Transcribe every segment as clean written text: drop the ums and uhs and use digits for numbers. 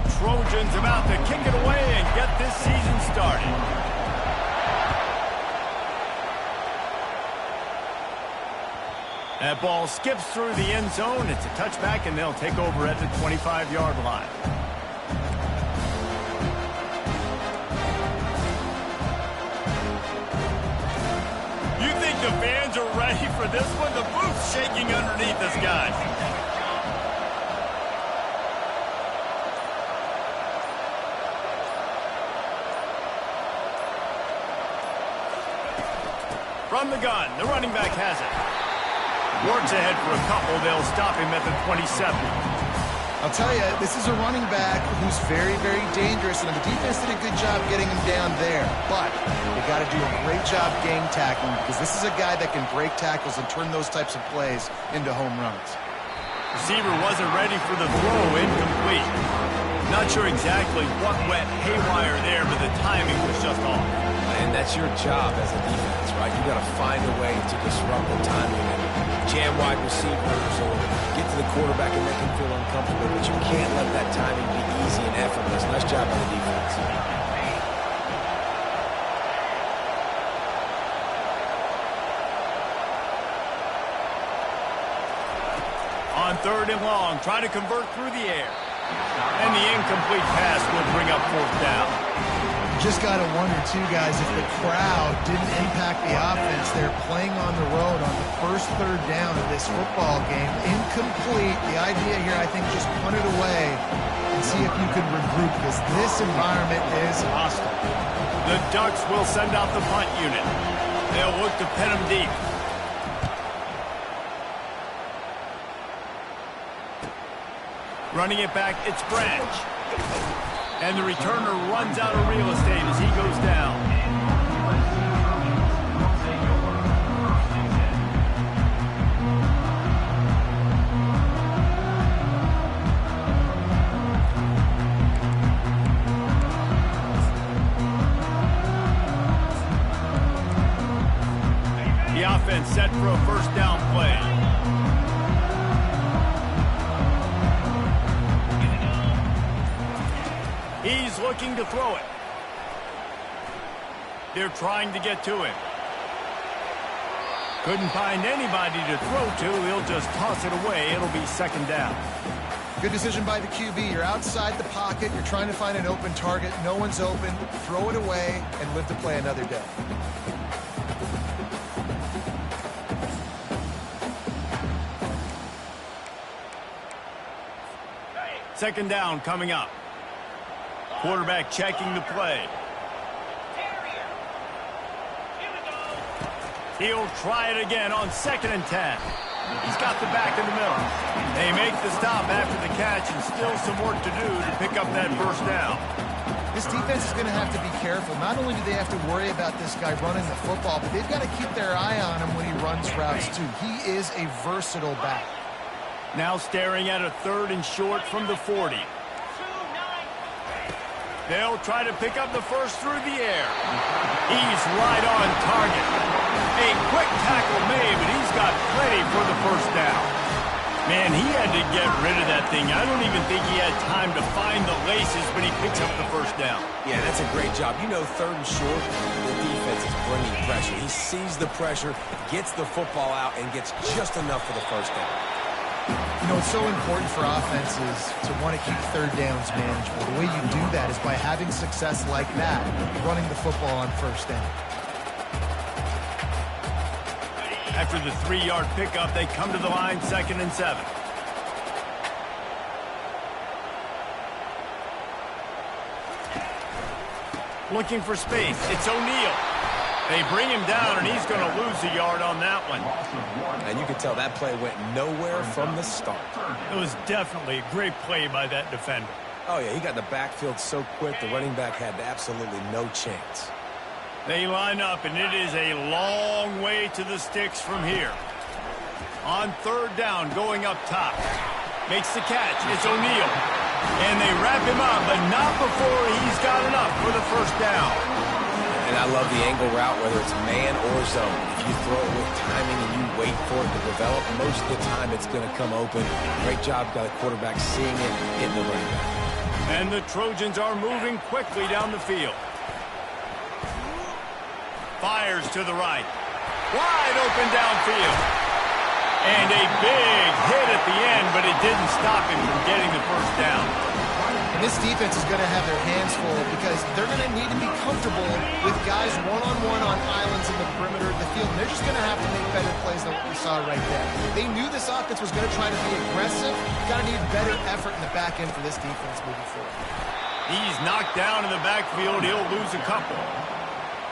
The Trojans about to kick it away and get this season started. That ball skips through the end zone. It's a touchback, and they'll take over at the 25-yard line. You think the fans are ready for this one? The booth's shaking underneath us, guys. From the gun, the running back has it. Works ahead for a couple. They'll stop him at the 27. I'll tell you, this is a running back who's very, very dangerous, and the defense did a good job getting him down there. But they got to do a great job game tackling, because this is a guy that can break tackles and turn those types of plays into home runs. Receiver wasn't ready for the throw, incomplete. Not sure exactly what went haywire there, but the timing was just off. And that's your job as a defense, right? You got to find a way to disrupt the timing and jam wide receivers or get to the quarterback and make him feel uncomfortable. But you can't let that timing be easy and effortless. Nice job by the defense. On 3rd and long, trying to convert through the air. And the incomplete pass will bring up 4th down. Just got to wonder, too, guys, if the crowd didn't impact the offense. They're playing on the road on the first 3rd down of this football game. Incomplete. The idea here, I think, just punt it away and see if you can regroup, because this environment is hostile. The Ducks will send out the punt unit. They'll look to pin them deep. Running it back, it's Branch. And the returner runs out of real estate as he goes down. The offense set for a 1st down play. He's looking to throw it. They're trying to get to him. Couldn't find anybody to throw to. He'll just toss it away. It'll be 2nd down. Good decision by the QB. You're outside the pocket. You're trying to find an open target. No one's open. Throw it away and live to play another day. Second down coming up. Quarterback checking the play. He'll try it again on 2nd and 10. He's got the back in the middle. They make the stop after the catch, and still some work to do to pick up that 1st down. This defense is going to have to be careful. Not only do they have to worry about this guy running the football, but they've got to keep their eye on him when he runs routes too. He is a versatile back. Now staring at a 3rd and short from the 40. They'll try to pick up the 1st through the air. He's right on target. A quick tackle made, but he's got plenty for the 1st down. Man, he had to get rid of that thing. I don't even think he had time to find the laces when he picks up the 1st down. Yeah, that's a great job. You know, 3rd and short, the defense is bringing pressure. He sees the pressure, gets the football out, and gets just enough for the 1st down. You know, it's so important for offenses to want to keep 3rd downs manageable. The way you do that is by having success like that, running the football on 1st down. After the 3-yard pickup, they come to the line 2nd and 7. Looking for space. It's O'Neal. They bring him down, and he's going to lose a yard on that one. And you can tell that play went nowhere from the start. It was definitely a great play by that defender. Oh, yeah, he got in the backfield so quick, the running back had absolutely no chance. They line up, and it is a long way to the sticks from here. On 3rd down, going up top. Makes the catch. It's O'Neal. And they wrap him up, but not before he's got enough for the 1st down. And I love the angle route, whether it's man or zone. If you throw it with timing and you wait for it to develop, most of the time it's going to come open. Great job by the quarterback seeing it, hitting the running back. And the Trojans are moving quickly down the field. Fires to the right. Wide open downfield. And a big hit at the end, but it didn't stop him from getting the first down. And this defense is going to have their hands full because they're going to need to be comfortable with guys one-on-one on islands in the perimeter of the field. And they're just going to have to make better plays than what we saw right there. They knew this offense was going to try to be aggressive. Got to need better effort in the back end for this defense moving forward. He's knocked down in the backfield. He'll lose a couple.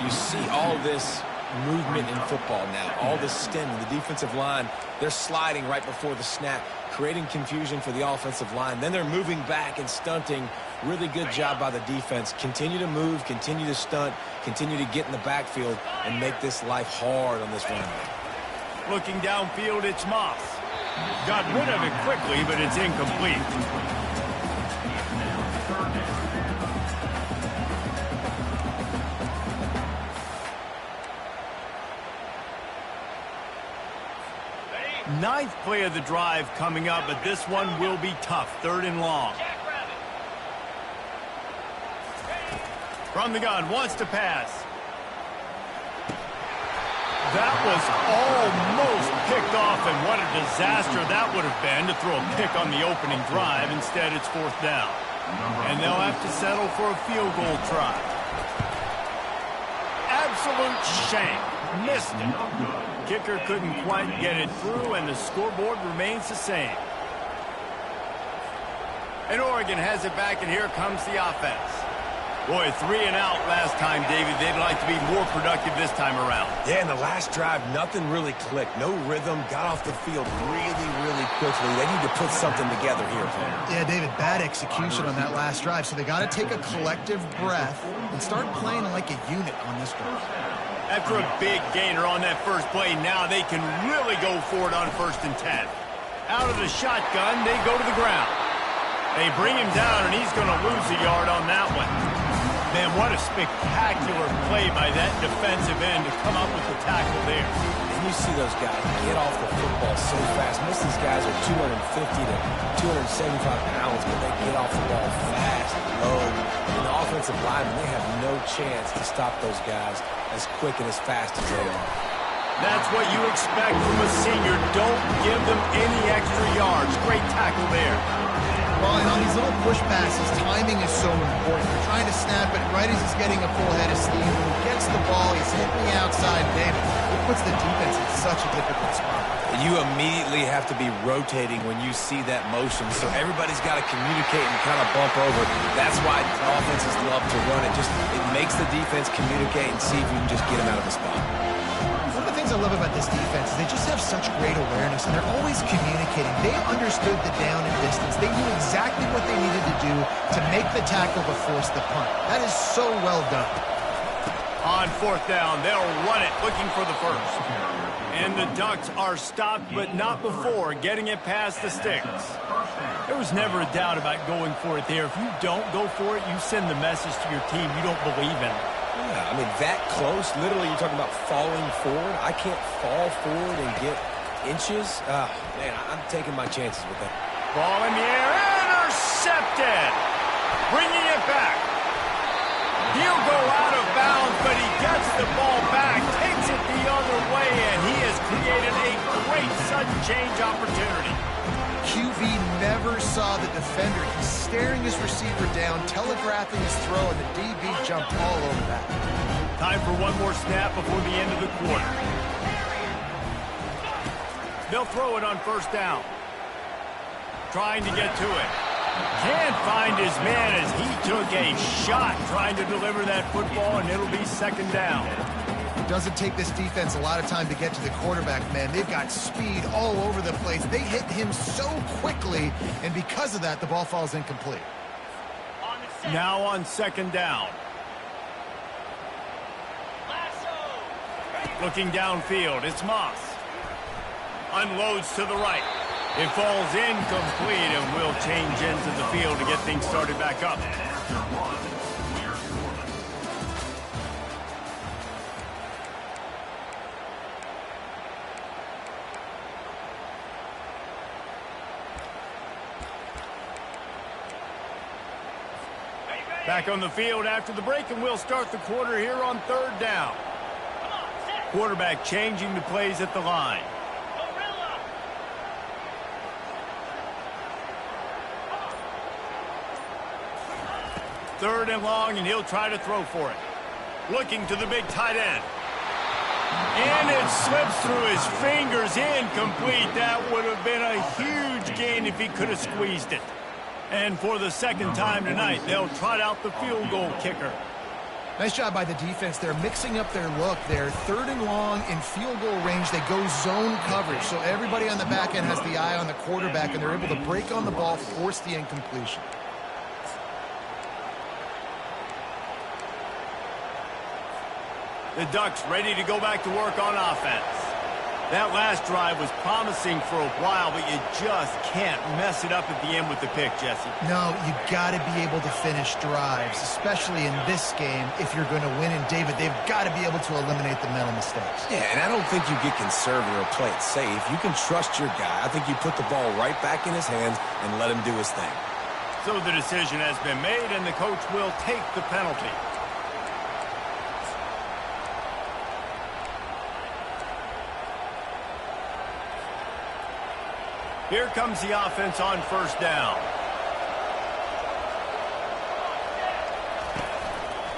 You see all this movement in football now, all the stemming, the defensive line, they're sliding right before the snap, creating confusion for the offensive line. Then they're moving back and stunting. Really good job by the defense. Continue to move, continue to stunt, continue to get in the backfield and make this life hard on this running back. Looking downfield, it's Moss. Got rid of it quickly, but it's incomplete. Ninth play of the drive coming up, but this one will be tough. 3rd and long. From the gun, wants to pass. That was almost picked off, and what a disaster that would have been to throw a pick on the opening drive. Instead, it's 4th down. And they'll have to settle for a field goal try. Absolute shame. Missed it. Kicker couldn't quite get it through, and the scoreboard remains the same. And Oregon has it back, and here comes the offense. Boy, 3 and out last time, David. They'd like to be more productive this time around. Yeah, in the last drive, nothing really clicked. No rhythm, got off the field really quickly. They need to put something together here, Paul. Yeah, David, bad execution on that last drive, so they got to take a collective breath and start playing like a unit on this drive. After a big gainer on that first play, now they can really go for it on 1st and 10. Out of the shotgun, they go to the ground. They bring him down, and he's going to lose a yard on that one. Man, what a spectacular play by that defensive end to come up with the tackle there. And you see those guys get off the football so fast. Most of these guys are 250 to 275 pounds, but they get off the ball fast, low. And the offensive linemen, they have no chance to stop those guys as quick and as fast as they are. That's what you expect from a senior. Don't give them any extra yards. Great tackle there. Well, and on these little push passes, timing is so important. You're trying to snap it right as he's getting a full head of steam. When he gets the ball, he's hitting the outside. David, it puts the defense in such a difficult spot. You immediately have to be rotating when you see that motion, so everybody's got to communicate and kind of bump over. That's why offenses love to run it. It makes the defense communicate and see if you can just get them out of the spot. One of the things I love about this defense is they just have such great awareness, and they're always communicating. They understood the down and distance. They knew exactly what they needed to do to make the tackle to force the punt. That is so well done. On 4th down, they'll run it, looking for the first. And the Ducks are stopped, but not before getting it past the sticks. There was never a doubt about going for it there. If you don't go for it, you send the message to your team you don't believe in it. Yeah, I mean, that close, literally you're talking about falling forward. I can't fall forward and get inches. Man, I'm taking my chances with that. Ball in the air, intercepted. Bringing it back. He'll go out of bounds, but he gets the ball back, takes it the other way, and he has created a great sudden change opportunity. QB never saw the defender. He's staring his receiver down, telegraphing his throw, and the DB jumped all over that. Time for one more snap before the end of the quarter. They'll throw it on 1st down. Trying to get to it. Can't find his man as he took a shot trying to deliver that football, and it'll be 2nd down. It doesn't take this defense a lot of time to get to the quarterback, man. They've got speed all over the place. They hit him so quickly, and because of that, the ball falls incomplete. Now on 2nd down. Looking downfield, it's Moss. Unloads to the right. It falls incomplete, and will change ends of the field to get things started back up. Back on the field after the break, and we'll start the quarter here on 3rd down. Quarterback changing the plays at the line. 3rd and long, and he'll try to throw for it. Looking to the big tight end. And it slips through his fingers, incomplete. That would have been a huge gain if he could have squeezed it. And for the 2nd time tonight, they'll trot out the field goal kicker. Nice job by the defense. They're mixing up their look. They're 3rd and long in field goal range. They go zone coverage. So everybody on the back end has the eye on the quarterback, and they're able to break on the ball, force the incompletion. The Ducks ready to go back to work on offense. That last drive was promising for a while, but you just can't mess it up at the end with the pick, Jesse. No, you got to be able to finish drives, especially in this game if you're going to win. And, David, they've got to be able to eliminate the mental mistakes. Yeah, and I don't think you get conservative or play it safe. You can trust your guy. I think you put the ball right back in his hands and let him do his thing. So the decision has been made, and the coach will take the penalty. Here comes the offense on 1st down.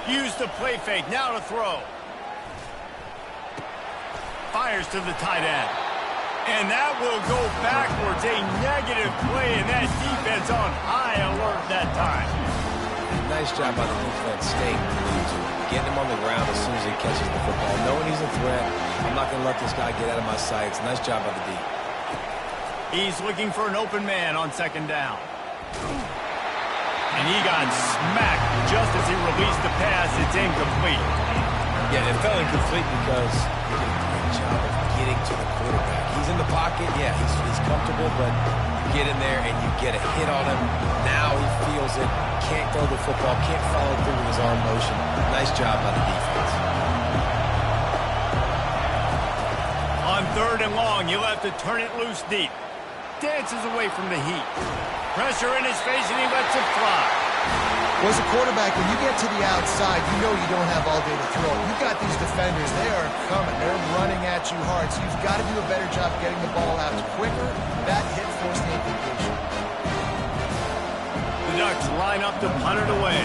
Use the play fake, now to throw. Fires to the tight end. And that will go backwards, a negative play, and that defense on high alert that time. Nice job by the defense, staying glued to him, getting him on the ground as soon as he catches the football. Knowing he's a threat, I'm not going to let this guy get out of my sights. Nice job by the D. He's looking for an open man on 2nd down. And he got smacked just as he released the pass. It's incomplete. Yeah, it fell incomplete because he did a great job of getting to the quarterback. He's in the pocket. Yeah, he's comfortable, but you get in there and you get a hit on him. Now he feels it. Can't throw the football. Can't follow through with his arm motion. Nice job by the defense. On 3rd and long, you'll have to turn it loose deep. Dances away from the heat. Pressure in his face, and he lets it fly. Well, as a quarterback, when you get to the outside, you know you don't have all day to throw. You've got these defenders. They are coming. They're running at you hard. So you've got to do a better job getting the ball out quicker. That hit forced the incompletion. The Ducks line up to punt it away.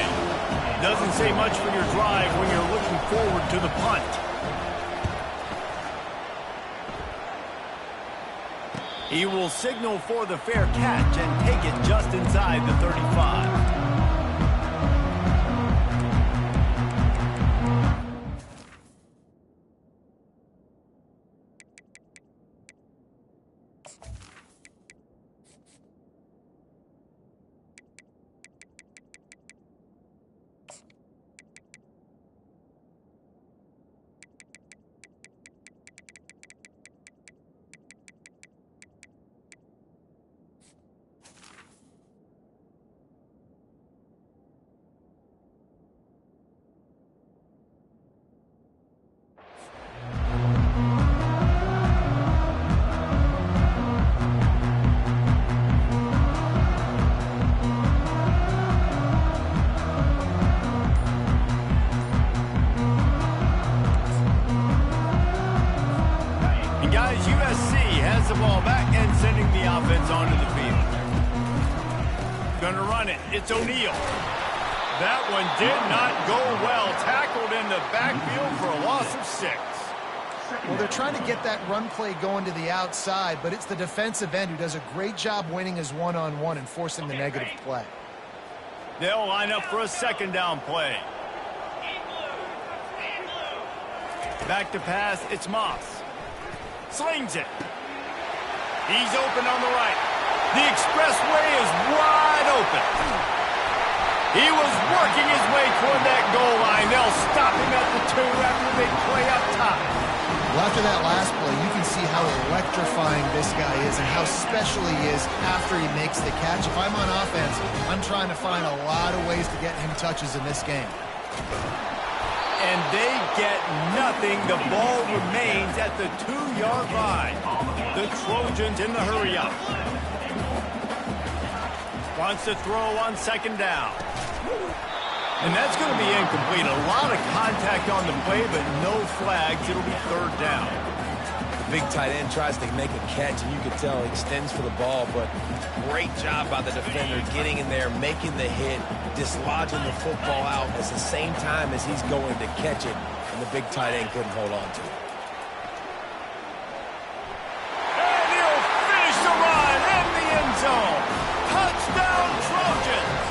Doesn't say much for your drive when you're looking forward to the punt. He will signal for the fair catch and take it just inside the 35. The ball back and sending the offense onto the field. Gonna run it. It's O'Neal. That one did not go well. Tackled in the backfield for a loss of 6. Well, they're trying to get that run play going to the outside, but it's the defensive end who does a great job winning his one-on-one and forcing the negative play. They'll line up for a 2nd down play. Back to pass. It's Moss. Slings it. He's open on the right. The expressway is wide open. He was working his way toward that goal line. They'll stop him at the 2 after the big play up top. Well, after that last play, you can see how electrifying this guy is and how special he is after he makes the catch. If I'm on offense, I'm trying to find a lot of ways to get him touches in this game. And they get nothing. The ball remains at the 2-yard line. The Trojans in the hurry-up. Wants to throw on 2nd down. And that's going to be incomplete. A lot of contact on the play, but no flags. It'll be third down. The big tight end tries to make a catch, and you can tell he extends for the ball, but great job by the defender getting in there, making the hit, dislodging the football out at the same time as he's going to catch it, and the big tight end couldn't hold on to it. And he'll finish the run in the end zone. Touchdown, Trojans!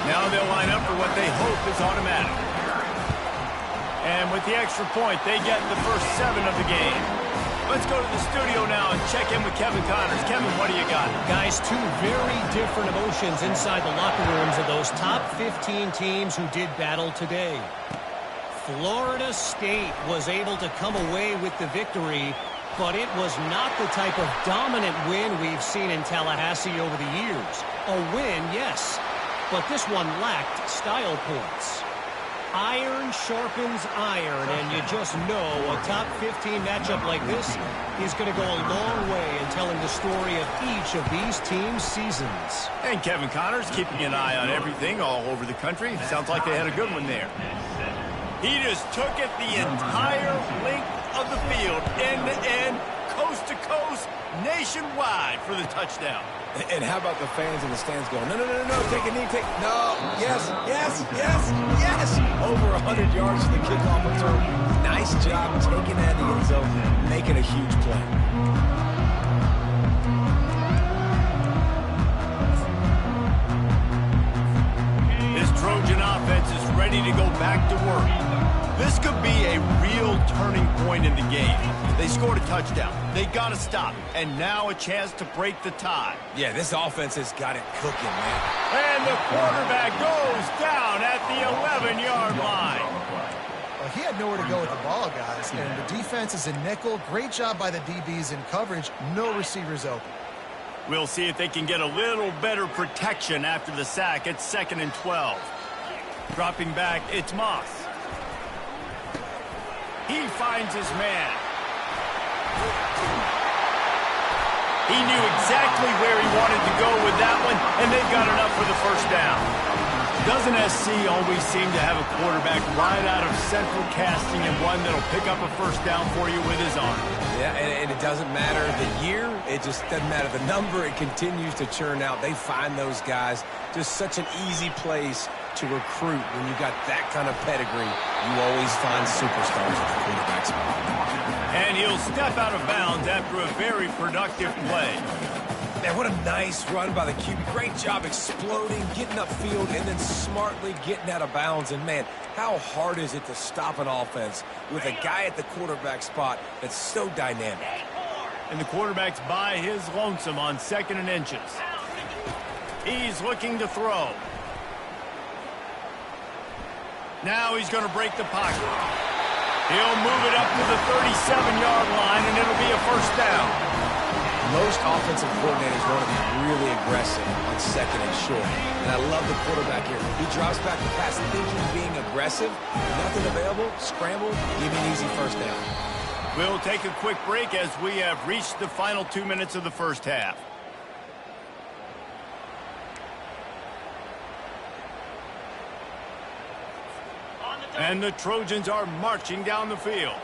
Now they'll line up for what they hope is automatic. And with the extra point, they get the first 7 of the game. Let's go to the studio now and check in with Kevin Connors. Kevin, what do you got? Guys, 2 very different emotions inside the locker rooms of those top 15 teams who did battle today. Florida State was able to come away with the victory, but it was not the type of dominant win we've seen in Tallahassee over the years. A win, yes, but this one lacked style points. Iron sharpens iron, and you just know a top 15 matchup like this is going to go a long way in telling the story of each of these teams' seasons. And Kevin Connors keeping an eye on everything all over the country. Sounds like they had a good one there. He just took it the entire length of the field, end to end, coast to coast, nationwide for the touchdown. And how about the fans in the stands going, no, no, no, no, take a knee, no, yes, yes, yes, yes. Over 100 yards to the kickoff return. Nice job taking that in the end zone, making a huge play. This Trojan offense is ready to go back to work. This could be a real turning point in the game. They scored a touchdown. They got to stop. And now a chance to break the tie. Yeah, this offense has got it cooking, man. And the quarterback goes down at the 11-yard line. Well, he had nowhere to go with the ball, guys. And the defense is in nickel. Great job by the DBs in coverage. No receivers open. We'll see if they can get a little better protection after the sack. It's 2nd and 12. Dropping back, it's Moss. He finds his man. He knew exactly where he wanted to go with that one, and they've got enough for the first down. Doesn't SC always seem to have a quarterback right out of central casting and one that'll pick up a first down for you with his arm? Yeah, and it doesn't matter the year. It just doesn't matter the number. It continues to churn out. They find those guys. Just such an easy place to recruit. When you got that kind of pedigree, you always find superstars at the quarterback spot. And he'll step out of bounds after a very productive play. Man, what a nice run by the QB. Great job exploding, getting upfield, and then smartly getting out of bounds. And, man, how hard is it to stop an offense with a guy at the quarterback spot that's so dynamic? And the quarterback's by his lonesome on 2nd and inches. He's looking to throw. Now he's going to break the pocket. He'll move it up to the 37-yard line, and it'll be a first down. Most offensive coordinators want to be really aggressive on 2nd and short. And I love the quarterback here. He drops back the pass, thinking being aggressive. Nothing available, scramble, give me an easy first down. We'll take a quick break as we have reached the final 2 minutes of the first half. And the Trojans are marching down the field.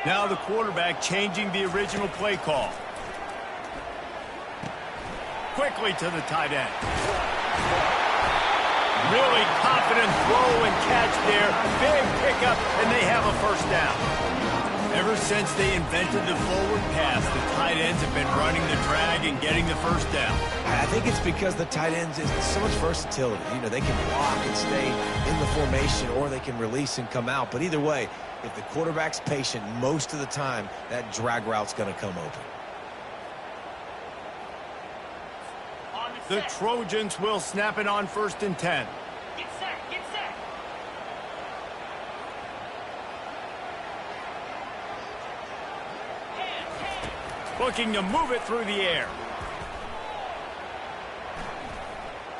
Now the quarterback changing the original play call. Quickly to the tight end. Really confident throw and catch there. Big pickup, and they have a first down. Ever since they invented the forward pass, the tight ends have been running the drag and getting the first down. I think it's because the tight ends is so much versatility. You know, they can block and stay in the formation, or they can release and come out. But either way, if the quarterback's patient most of the time, that drag route's going to come open. The Trojans will snap it on 1st and 10. Get set, get set. Looking to move it through the air.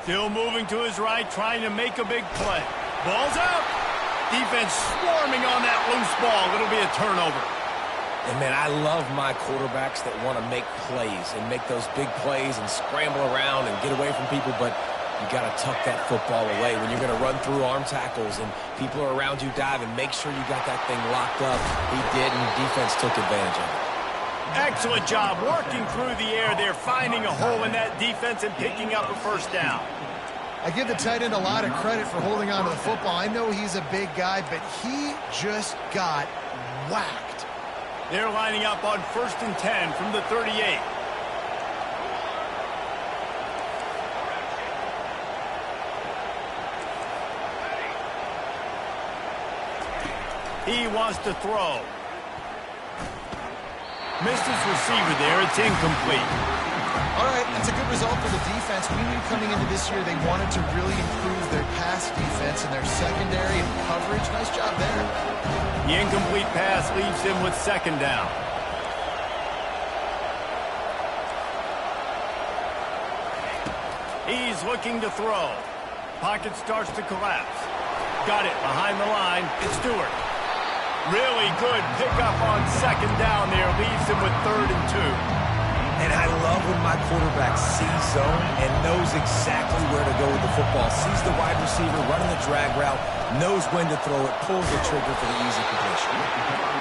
Still moving to his right, trying to make a big play. Ball's out. Defense swarming on that loose ball. It'll be a turnover. And, man, I love my quarterbacks that want to make plays and make those big plays and scramble around and get away from people, but you got to tuck that football away. When you're going to run through arm tackles and people are around you diving, make sure you got that thing locked up. He did, and the defense took advantage of it. Excellent job working through the air there, finding a hole in that defense and picking up a first down. I give the tight end a lot of credit for holding on to the football. I know he's a big guy, but he just got whacked. They're lining up on 1st and 10 from the 38. He wants to throw. Missed his receiver there. It's incomplete. All right, that's a good result for the defense. We knew coming into this year they wanted to really improve their pass defense and their secondary and coverage. Nice job there. The incomplete pass leaves him with 2nd down. He's looking to throw. Pocket starts to collapse. Got it behind the line. It's Stewart. Really good pickup on 2nd down there. Leaves him with 3rd and 2. And I love when my quarterback sees zone and knows exactly where to go with the football. Sees the wide receiver running the drag route, knows when to throw it, pulls the trigger for the easy completion.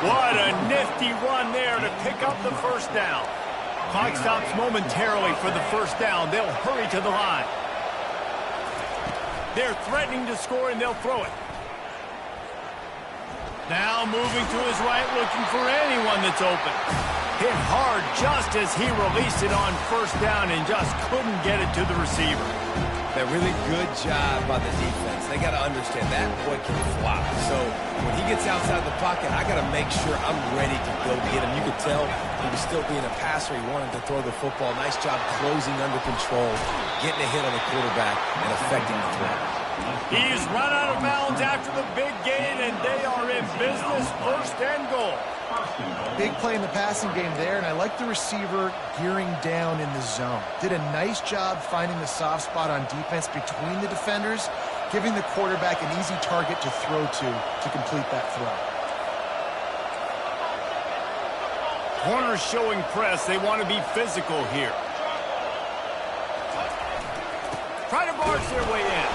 What a nifty run there to pick up the first down. Clock stops momentarily for the first down. They'll hurry to the line. They're threatening to score, and they'll throw it. Now moving to his right, looking for anyone that's open. Hit hard just as he released it on 1st down and just couldn't get it to the receiver. A really good job by the defense. They got to understand that boy can fly. So when he gets outside the pocket, I got to make sure I'm ready to go get him. You could tell he was still being a passer. He wanted to throw the football. Nice job closing under control, getting a hit on the quarterback, and affecting the throw. He's run out of bounds after the big gain, and they are in business, 1st and goal. Big play in the passing game there, and I like the receiver gearing down in the zone. Did a nice job finding the soft spot on defense between the defenders, giving the quarterback an easy target to throw to complete that throw. Corners showing press. They want to be physical here. Try to barge their way in.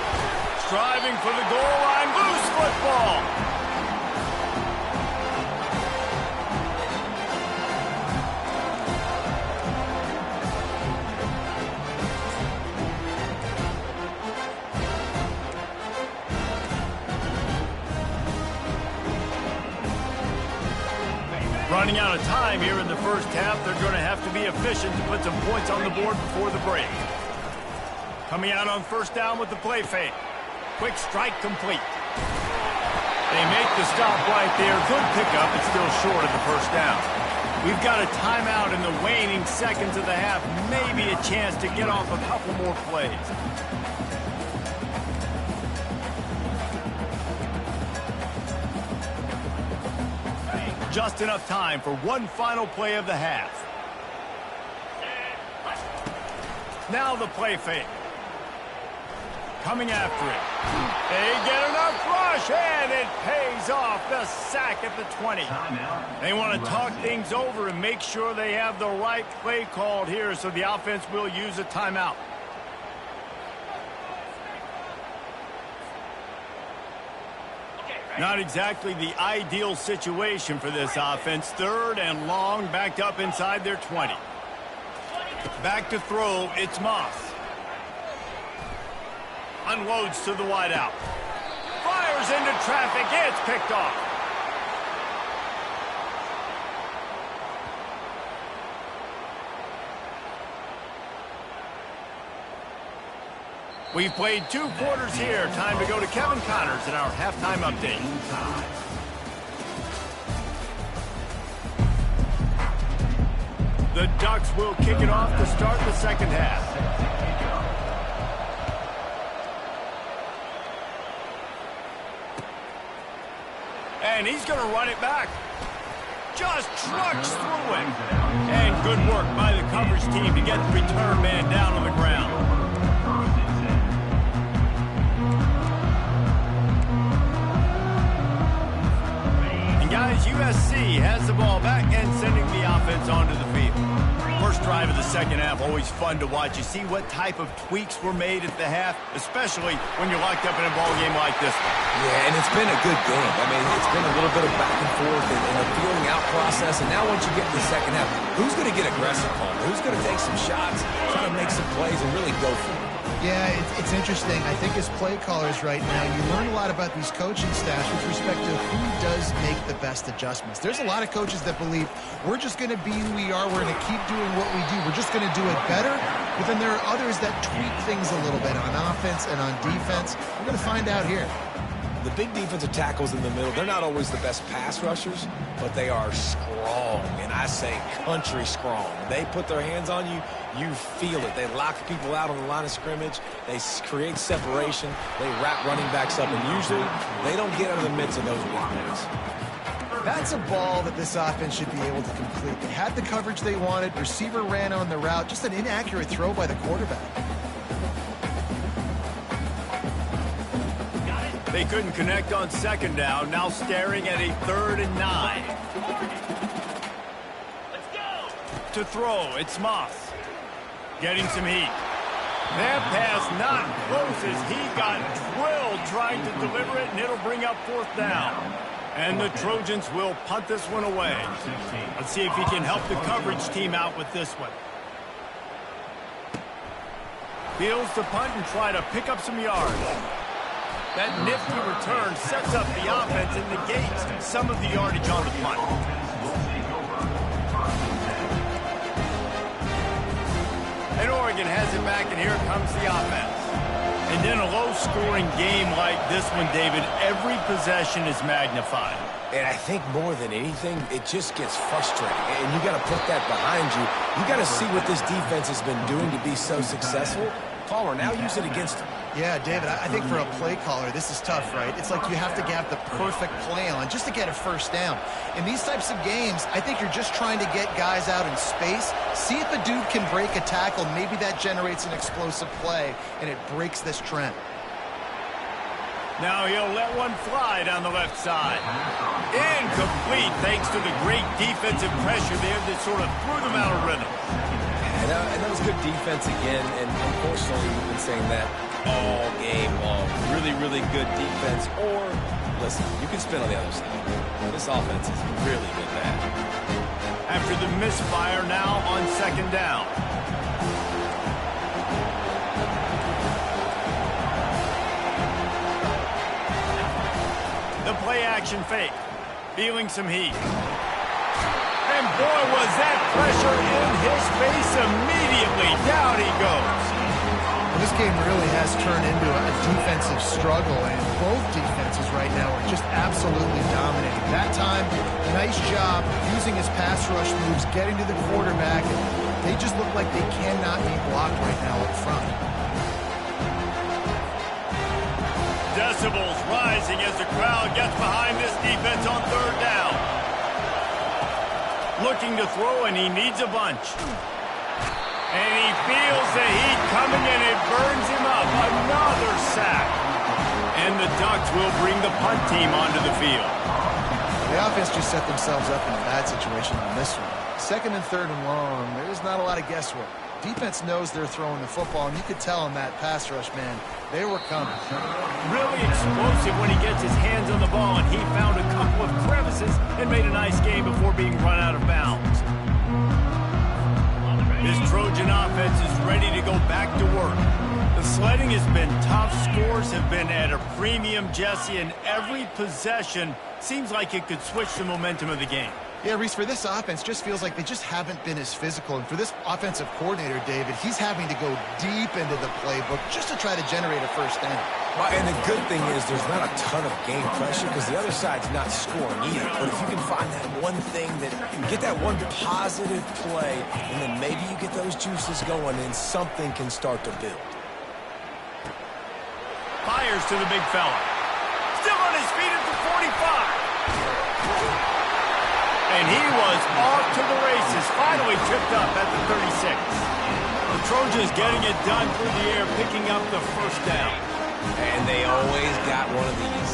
Striving for the goal line. Loose football. Running out of time here in the first half. They're going to have to be efficient to put some points on the board before the break. Coming out on 1st down with the play fake. Quick strike complete. They make the stop right there. Good pickup. It's still short of the 1st down. We've got a timeout in the waning seconds of the half. Maybe a chance to get off a couple more plays. Just enough time for one final play of the half. Now the play fake. Coming after it. They get enough rush, and it pays off. The sack at the 20. They want to talk things over and make sure they have the right play called here, so the offense will use a timeout. Not exactly the ideal situation for this offense. 3rd and long, backed up inside their 20. Back to throw, it's Moss. Unloads to the wideout. Fires into traffic, it's picked off. We've played 2 quarters here. Time to go to Kevin Connors in our halftime update. The Ducks will kick it off to start the second half. And he's going to run it back. Just trucks through it. And good work by the coverage team to get the return man down on the ground. as USC has the ball back and sending the offense onto the field. First drive of the second half, always fun to watch. You see what type of tweaks were made at the half, especially when you're locked up in a ball game like this one. Yeah, and it's been a good game. I mean, it's been a little bit of back and forth and a feeling out process. And now once you get to the second half, who's going to get aggressive, Palmer? Who's going to take some shots, try to make some plays, and really go for it? Yeah, it's interesting. I think as play callers right now, you learn a lot about these coaching staffs with respect to who does make the best adjustments. There's a lot of coaches that believe we're just going to be who we are. We're going to keep doing what we do. We're just going to do it better. But then there are others that tweak things a little bit on offense and on defense. We're going to find out here. The big defensive tackles in the middle, they're not always the best pass rushers, but they are strong, and I say country strong. They put their hands on you, you feel it. They lock people out on the line of scrimmage. They create separation. They wrap running backs up, and usually they don't get out of the midst of those big plays. That's a ball that this offense should be able to complete. They had the coverage they wanted. Receiver ran on the route. Just an inaccurate throw by the quarterback. They couldn't connect on second down. Now staring at a 3rd and 9. Let's go. To throw, it's Moss. Getting some heat. That pass not close as he got drilled trying to deliver it, and it'll bring up 4th down. And the Trojans will punt this one away. Let's see if he can help the coverage team out with this one. Fields to punt and try to pick up some yards. That nifty return sets up the offense and negates some of the yardage on the punt. And Oregon has it back, and here comes the offense. And in a low-scoring game like this one, David, every possession is magnified. And I think more than anything, it just gets frustrating. And you got to put that behind you. You got to see what this defense has been doing to be so successful. Palmer, now use it against them. Yeah, David, I think for a play caller, this is tough, right? It's like you have to have the perfect play on just to get a first down. In these types of games, I think you're just trying to get guys out in space, see if a dude can break a tackle. Maybe that generates an explosive play, and it breaks this trend. Now he'll let one fly down the left side. Incomplete thanks to the great defensive pressure there that sort of threw them out of rhythm. And that was good defense again, and unfortunately we've been saying that all game long. Really, really good defense. Or, listen, you can spin on the other side. This offense has really been bad. After the misfire, now on second down. The play-action fake. Feeling some heat. And boy, was that pressure in his face immediately. Down he goes. Well, this game really has turned into a defensive struggle, and both defenses right now are just absolutely dominating. That time, nice job using his pass rush moves, getting to the quarterback, and they just look like they cannot be blocked right now up front. Decibels rising as the crowd gets behind this defense on third down. Looking to throw, and he needs a bunch. And he feels the heat coming, and it burns him up. Another sack. And the Ducks will bring the punt team onto the field. The offense just set themselves up in a bad situation on this one. 2nd and 3rd and long, there's not a lot of guesswork. Defense knows they're throwing the football, and you could tell in that pass rush, man, they were coming. Really explosive when he gets his hands on the ball, and he found a couple of crevices and made a nice game before being run out of bounds. This Trojan offense is ready to go back to work. The sledding has been tough. Scores have been at a premium, Jesse, and every possession seems like it could switch the momentum of the game. Yeah, Reese, for this offense, just feels like they just haven't been as physical. And for this offensive coordinator, David, he's having to go deep into the playbook just to try to generate a first down. Well, and the good thing is there's not a ton of game pressure because the other side's not scoring either. But if you can find that one thing, that get that one positive play, and then maybe you get those juices going and something can start to build. Fires to the big fella. Still on his feet at the 45. And he was off to the races, finally tripped up at the 36. The Trojans getting it done through the air, picking up the first down. And they always got one of these.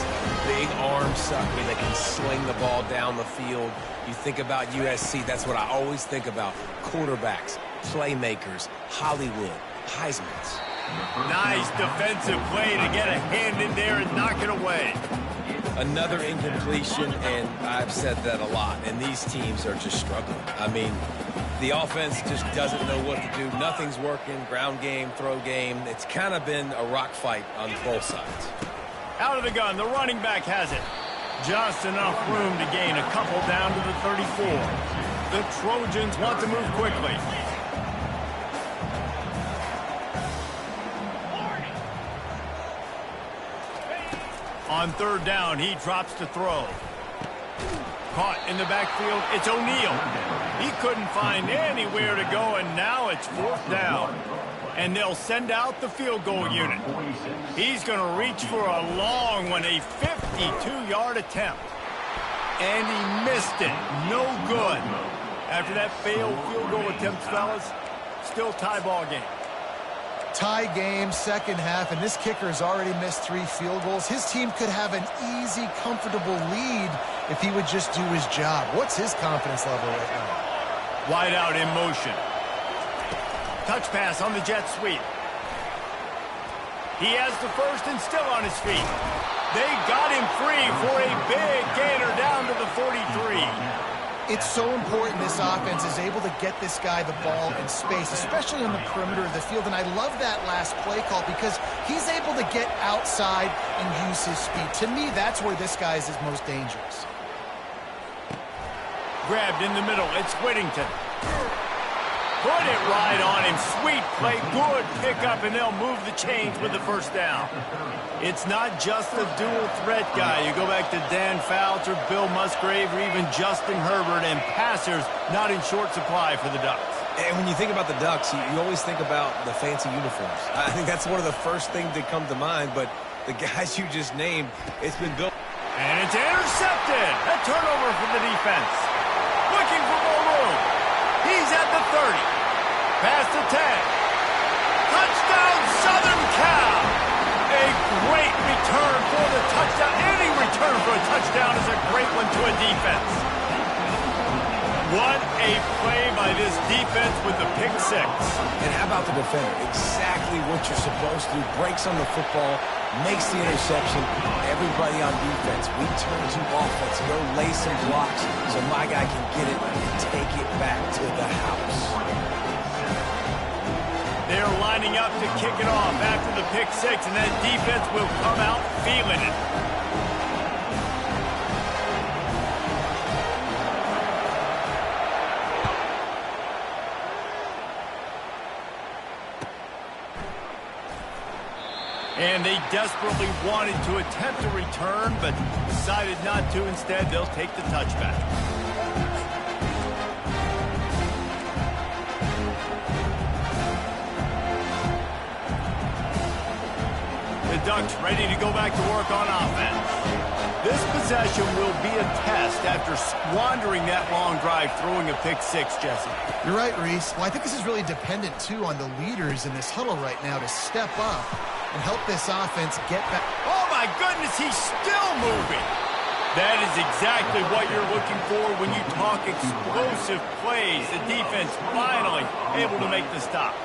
big arm sucker that can sling the ball down the field. You think about USC, that's what I always think about. Quarterbacks, playmakers, Hollywood, Heisman's. Nice defensive play to get a hand in there and knock it away. Another incompletion, and I've said that a lot, and these teams are just struggling. I mean, the offense just doesn't know what to do. Nothing's working, ground game, throw game. It's kind of been a rock fight on both sides. Out of the gun, the running back has it. Just enough room to gain a couple down to the 34. The Trojans want to move quickly. On third down, he drops to throw. Caught in the backfield, it's O'Neal. He couldn't find anywhere to go, and now it's fourth down. And they'll send out the field goal unit. He's going to reach for a long one, a 52-yard attempt. And he missed it. No good. After that failed field goal attempt, fellas, still tie ball game. Tie game, second half, and this kicker has already missed 3 field goals. His team could have an easy, comfortable lead if he would just do his job. What's his confidence level right now? Wide out in motion. Touch pass on the jet sweep. He has the first and still on his feet. They got him free for a big gainer down to the 43. It's so important this offense is able to get this guy the ball in space, especially on the perimeter of the field. And I love that last play call because he's able to get outside and use his speed. To me, that's where this guy is his most dangerous. Grabbed in the middle. It's Whittington. Put it right on him. Sweet play. Good pickup, and they'll move the chains with the first down. It's not just a dual threat guy. You go back to Dan Fouts or Bill Musgrave or even Justin Herbert, and passers not in short supply for the Ducks. And when you think about the Ducks, you always think about the fancy uniforms. I think that's one of the first things that come to mind, but the guys you just named, it's been built. And it's intercepted. A turnover for the defense. Looking for more room. He's at the 30. Past the 10. Touchdown, Southern Cal. A great return for the touchdown. Any return for a touchdown is a great one to a defense. What a play by this defense with the pick six. And how about the defender? Exactly what you're supposed to do. Breaks on the football, makes the interception. Everybody on defense, we turn to offense. Go lay some blocks so my guy can get it and take it back to the house. They're lining up to kick it off after the pick six, and that defense will come out feeling it. And they desperately wanted to attempt a return, but decided not to. Instead, they'll take the touchback. The Ducks ready to go back to work on offense. This possession will be a test after squandering that long drive throwing a pick six, Jesse. You're right, Reese. Well, I think this is really dependent, too, on the leaders in this huddle right now to step up and help this offense get back. Oh, my goodness, he's still moving. That is exactly what you're looking for when you talk explosive plays. The defense finally able to make the stop.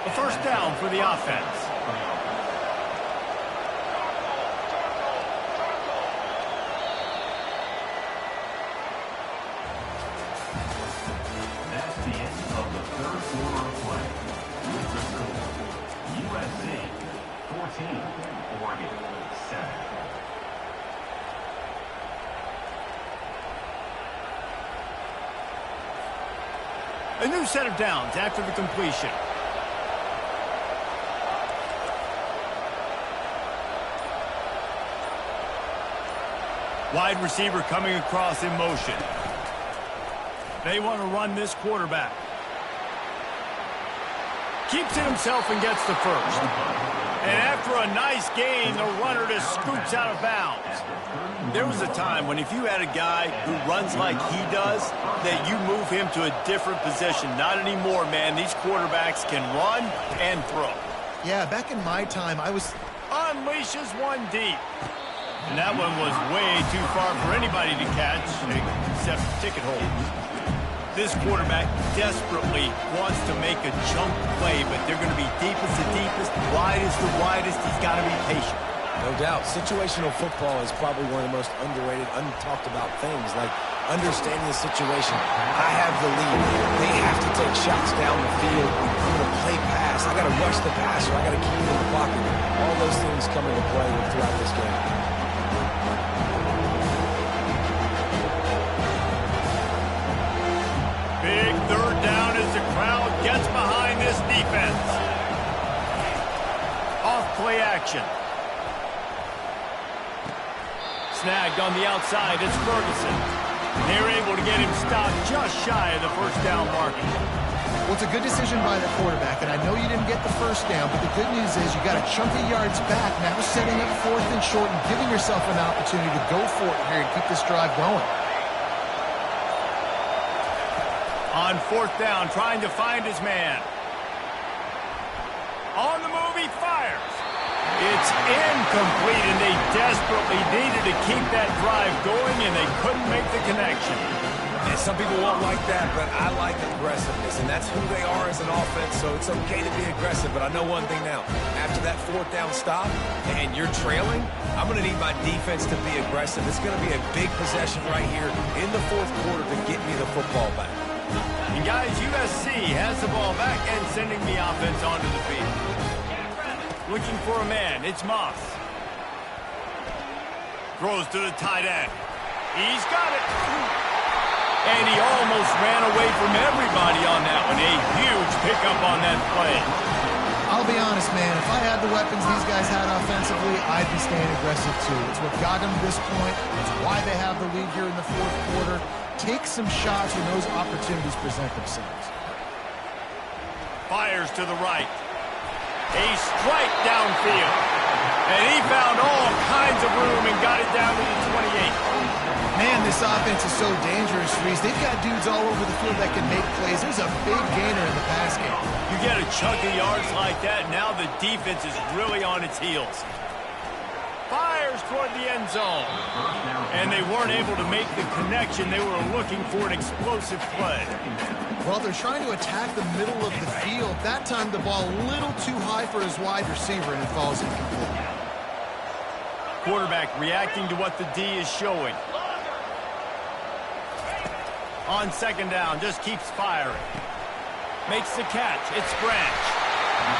A first down for the offense. That's the end of the third quarter of play. With the score, USC 14, Oregon 7. A new set of downs after the completion. Wide receiver coming across in motion. They want to run this quarterback. Keeps it himself and gets the first. And after a nice gain, the runner just scoops out of bounds. There was a time when if you had a guy who runs like he does, that you move him to a different position. Not anymore, man. These quarterbacks can run and throw. Yeah, back in my time, I was... Unleashes one deep. And that one was way too far for anybody to catch, except ticket holders. This quarterback desperately wants to make a jump play, but they're going to be deepest to deepest, widest to widest. He's got to be patient. No doubt. Situational football is probably one of the most underrated, untalked about things, like understanding the situation. I have the lead. They have to take shots down the field. I'm going to play pass. I got to rush the passer. I got to keep him in the pocket. All those things come into play throughout this game. Big third down as the crowd gets behind this defense. Off play action. Snagged on the outside, it's Ferguson. They're able to get him stopped just shy of the first down marker. Well, it's a good decision by the quarterback, and I know you didn't get the first down, but the good news is you got a chunk of yards back, now setting up 4th and short and giving yourself an opportunity to go for it here and keep this drive going. On 4th down, trying to find his man. On the move, he fires. It's incomplete, and they desperately needed to keep that drive going, and they couldn't make the connection. And some people won't like that, but I like aggressiveness, and that's who they are as an offense, so it's okay to be aggressive. But I know one thing now. After that 4th down stop, and you're trailing, I'm going to need my defense to be aggressive. It's going to be a big possession right here in the 4th quarter to get me the football back. And guys, USC has the ball back and sending the offense onto the field. Looking for a man, it's Moss. Throws to the tight end. He's got it. And he almost ran away from everybody on that one. A huge pickup on that play. I'll be honest, man. If I had the weapons these guys had offensively, I'd be staying aggressive too. It's what got them to this point. It's why they have the lead here in the 4th quarter. Take some shots when those opportunities present themselves. Fires to the right. A strike downfield. And he found all kinds of room and got it down to the 28. Man, this offense is so dangerous, Reese. They've got dudes all over the field that can make plays. There's a big gainer in the pass game. You get a chunk of yards like that, now the defense is really on its heels. Fires toward the end zone. And they weren't able to make the connection. They were looking for an explosive play. Well, they're trying to attack the middle of the field. That time the ball a little too high for his wide receiver, and it falls incomplete. Quarterback reacting to what the D is showing. On 2nd down, just keeps firing. Makes the catch. It's Branch.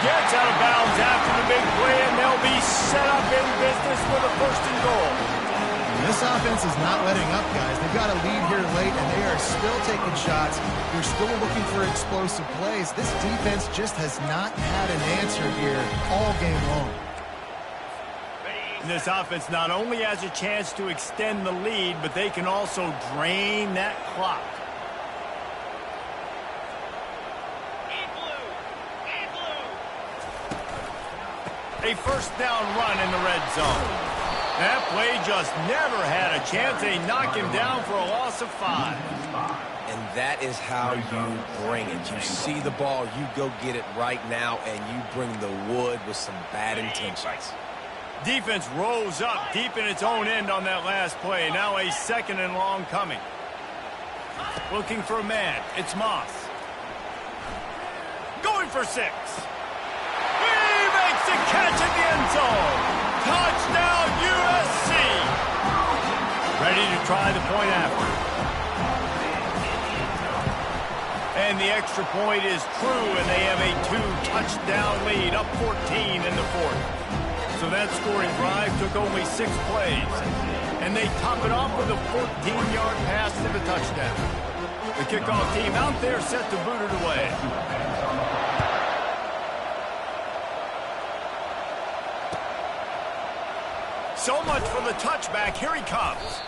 Gets out of bounds after the big play, and they'll be set up in business with a 1st and goal. This offense is not letting up, guys. They've got a lead here late, and they are still taking shots. They're still looking for explosive plays. This defense just has not had an answer here all game long. This offense not only has a chance to extend the lead, but they can also drain that clock. A 1st down run in the red zone. That play just never had a chance. They knock him down for a loss of 5. And that is how you bring it. You see the ball, you go get it right now, and you bring the wood with some bad intentions. Defense rose up deep in its own end on that last play. Now a 2nd and long coming. Looking for a man. It's Moss. Going for 6. He makes the catch in the end zone. Touchdown USC. Ready to try the point after. And the extra point is true, and they have a 2-touchdown lead, up 14 in the 4th. So that scoring drive took only 6 plays. And they top it off with a 14-yard pass to the touchdown. The kickoff team out there set to boot it away. So much for the touchback. Here he comes.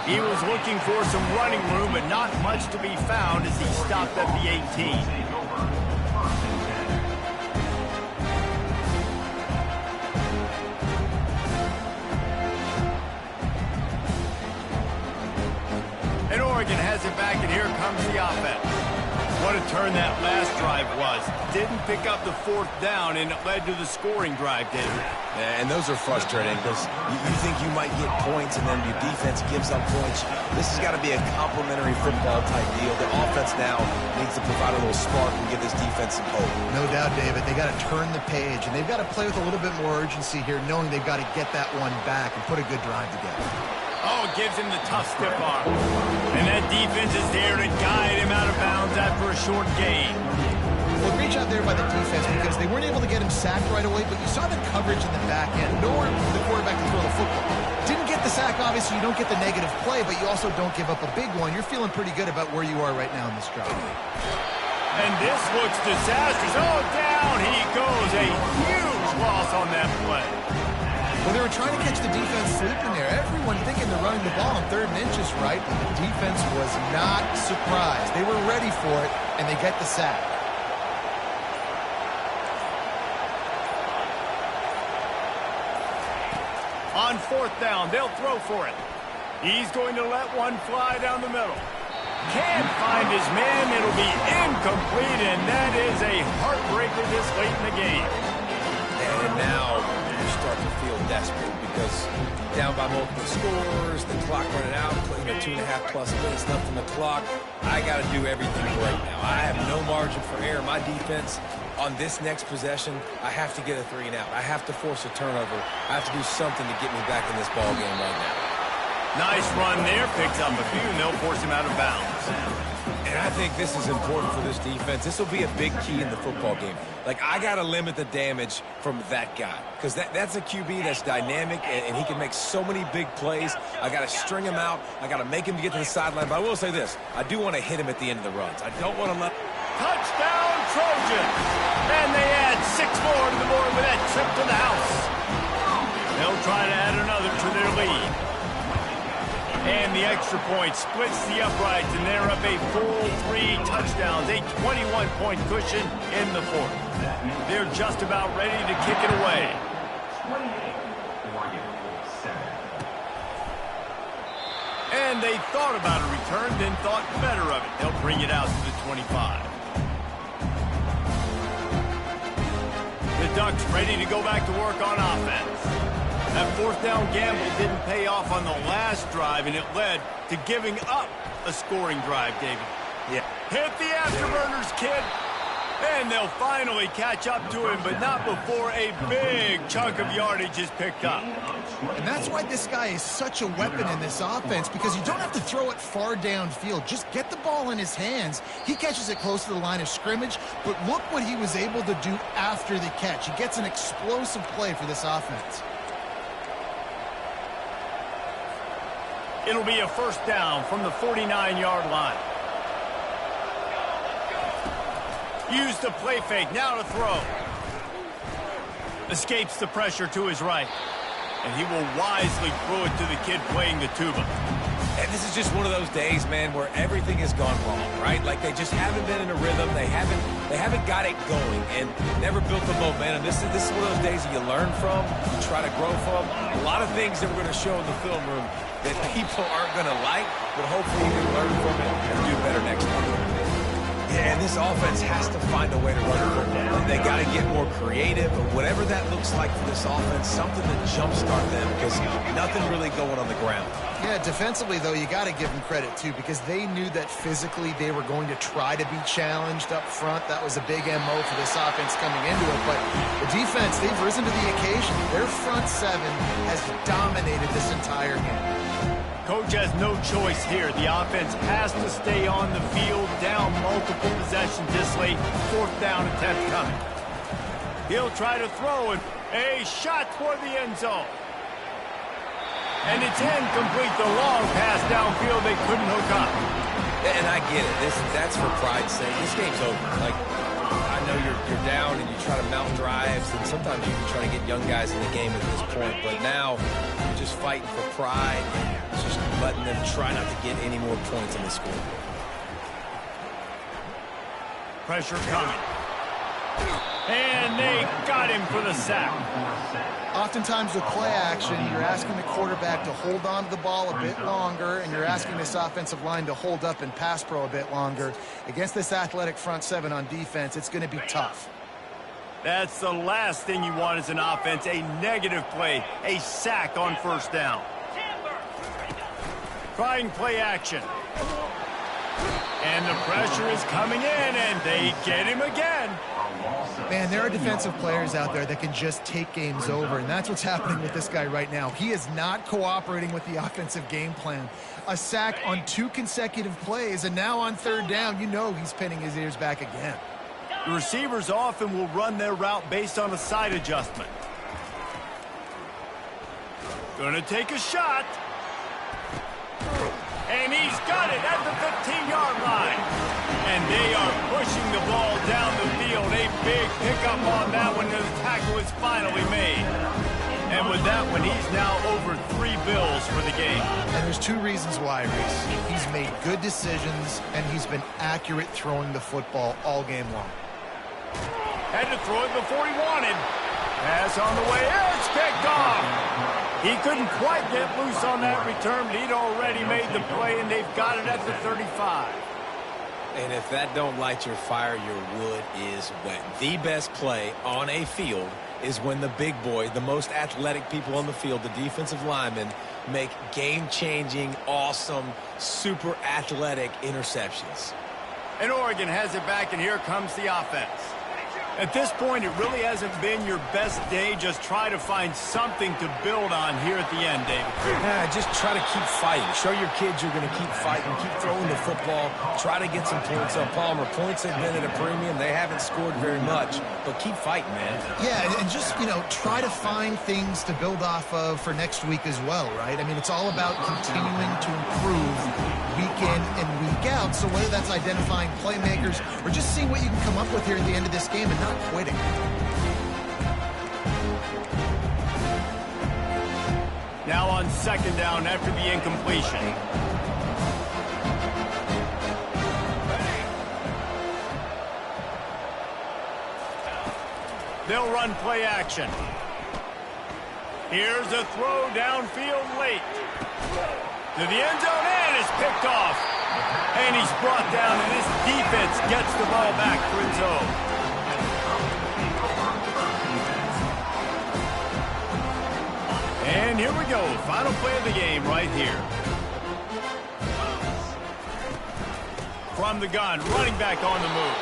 He was looking for some running room, but not much to be found as he stopped at the 18. And Oregon has it back, and here comes the offense. What a turn that last drive was. Didn't pick up the fourth down, and it led to the scoring drive, David. Yeah, and those are frustrating because you think you might get points and then your defense gives up points. This has got to be a complimentary football type deal. The offense now needs to provide a little spark and give this defense some hope. No doubt, David. They got to turn the page, and they've got to play with a little bit more urgency here, knowing they've got to get that one back and put a good drive together. Oh, it gives him the tough stiff arm. And that defense is there to guide him out of bounds after a short gain. Well, great job there by the defense because they weren't able to get him sacked right away, but you saw the coverage in the back end. Nowhere for the quarterback to throw the football. Didn't get the sack, obviously. You don't get the negative play, but you also don't give up a big one. You're feeling pretty good about where you are right now in this drive. And this looks disastrous. Oh, down he goes. A huge loss on that play. Well, they were trying to catch the defense sleeping there. Everyone thinking they're running the ball on 3rd and inches, right? But the defense was not surprised. They were ready for it, and they get the sack. On 4th down, they'll throw for it. He's going to let one fly down the middle. Can't find his man. It'll be incomplete, and that is a heartbreaker this late in the game. And now you start to feel desperate because down by multiple scores, the clock running out, 2.5+ minutes left on the clock. I got to do everything right now. I have no margin for error. My defense on this next possession, I have to get a 3-and-out. I have to force a turnover. I have to do something to get me back in this ball game right now. Nice run there. Picks up a few, and they'll force him out of bounds. And I think this is important for this defense. This will be a big key in the football game. Like, I got to limit the damage from that guy because that's a QB that's dynamic, and he can make so many big plays. I got to string him out. I got to make him get to the sideline. But I will say this. I do want to hit him at the end of the runs. I don't want to let... Touchdown, Trojans! And they add 6 more to the board with that trip to the house. They'll try to add another to their lead. And the extra point splits the uprights, and they're up a full 3 touchdowns, a 21-point cushion in the 4th. They're just about ready to kick it away. 28, Oregon, 7. And they thought about a return, then thought better of it. They'll bring it out to the 25. The Ducks ready to go back to work on offense. That 4th down gamble didn't pay off on the last drive, and it led to giving up a scoring drive, David. Yeah. Hit the afterburners, kid. And they'll finally catch up to him, but not before a big chunk of yardage is picked up. And that's why this guy is such a weapon in this offense, because you don't have to throw it far downfield. Just get the ball in his hands. He catches it close to the line of scrimmage, but look what he was able to do after the catch. He gets an explosive play for this offense. It'll be a 1st down from the 49-yard line. Use the play fake, now to throw. Escapes the pressure to his right. And he will wisely throw it to the kid playing the tuba. And this is just one of those days, man, where everything has gone wrong, right? Like they just haven't been in a rhythm. They haven't got it going and never built the momentum. This is one of those days that you learn from, you try to grow from. A lot of things that we're going to show in the film room that people aren't going to like, but hopefully you can learn from it and do better next time. Yeah, and this offense has to find a way to run the football. They got to get more creative, or whatever that looks like for this offense, something to jumpstart them, because nothing really going on the ground. Yeah, defensively, though, you got to give them credit, too, because they knew that physically they were going to try to be challenged up front. That was a big MO for this offense coming into it. But the defense, they've risen to the occasion. Their front 7 has dominated this entire game. Coach has no choice here. The offense has to stay on the field, down multiple possessions this late. 4th down attempt coming. He'll try to throw, and a shot toward the end zone. And it's incomplete. The long pass downfield, they couldn't hook up. And I get it. That's for pride's sake. This game's over. Like, I know you're down and you try to mount drives, and sometimes you can try to get young guys in the game at this point. But now you're just fighting for pride, just letting them try not to get any more points in the score. Pressure coming. And they got him for the sack. Oftentimes with play action, you're asking the quarterback to hold on to the ball a bit longer, and you're asking this offensive line to hold up and pass pro a bit longer. Against this athletic front seven on defense, it's going to be tough. That's the last thing you want as an offense, a negative play, a sack on first down. Trying play action. And the pressure is coming in, and they get him again. Man, there are defensive players out there that can just take games over, and that's what's happening with this guy right now. He is not cooperating with the offensive game plan. A sack on 2 consecutive plays, and now on third down, you know he's pinning his ears back again. The receivers often will run their route based on a side adjustment. Gonna take a shot. And he's got it at the 15-yard line. And they are pushing the ball down the field. A big pickup on that one. The tackle is finally made. And with that one, he's now over 3 bills for the game. And there's 2 reasons why, Reese. He's made good decisions, and he's been accurate throwing the football all game long. Had to throw it before he wanted. Pass on the way. It's picked off. He couldn't quite get loose on that return, but he'd already made the play, and they've got it at the 35. And if that don't light your fire, your wood is wet. The best play on a field is when the big boy, the most athletic people on the field, the defensive linemen, make game-changing, awesome, super athletic interceptions. And Oregon has it back, and here comes the offense. At this point, it really hasn't been your best day. Just try to find something to build on here at the end, David. Yeah, just try to keep fighting. Show your kids you're going to keep fighting. Keep throwing the football. Try to get some points up. Palmer, points have been at a premium. They haven't scored very much, but keep fighting, man. Yeah, and just, try to find things to build off of for next week as well, right? I mean, it's all about continuing to improve week in and week out. So whether that's identifying playmakers or just seeing what you can come up with here at the end of this game and not quitting. Now on second down after the incompletion. They'll run play action. Here's a throw downfield late. To the end zone, and it's picked off. And he's brought down, and this defense gets the ball back for its own. And here we go. Final play of the game right here. From the gun, running back on the move.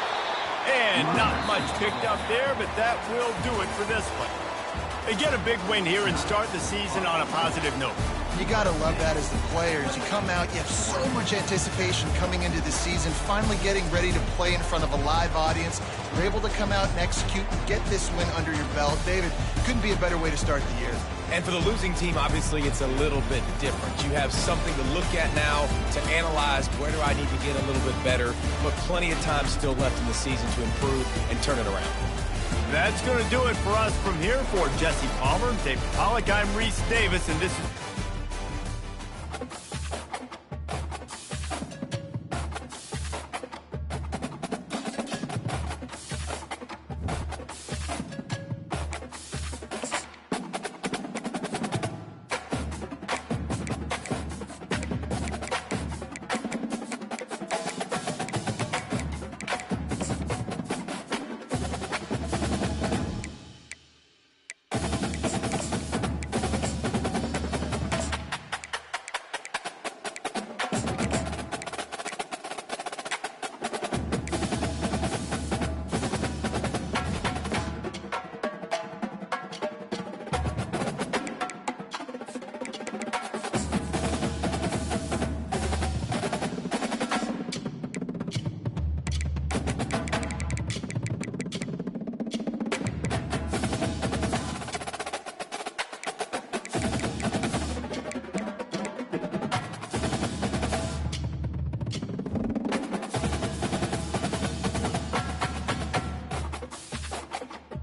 And not much picked up there, but that will do it for this one. They get a big win here and start the season on a positive note. You got to love that as the players. You come out, you have so much anticipation coming into the season, finally getting ready to play in front of a live audience. You're able to come out and execute and get this win under your belt. David, couldn't be a better way to start the year. And for the losing team, obviously, it's a little bit different. You have something to look at now to analyze where do I need to get a little bit better, but plenty of time still left in the season to improve and turn it around. That's going to do it for us from here. For Jesse Palmer, David Pollack, I'm Reese Davis, and this is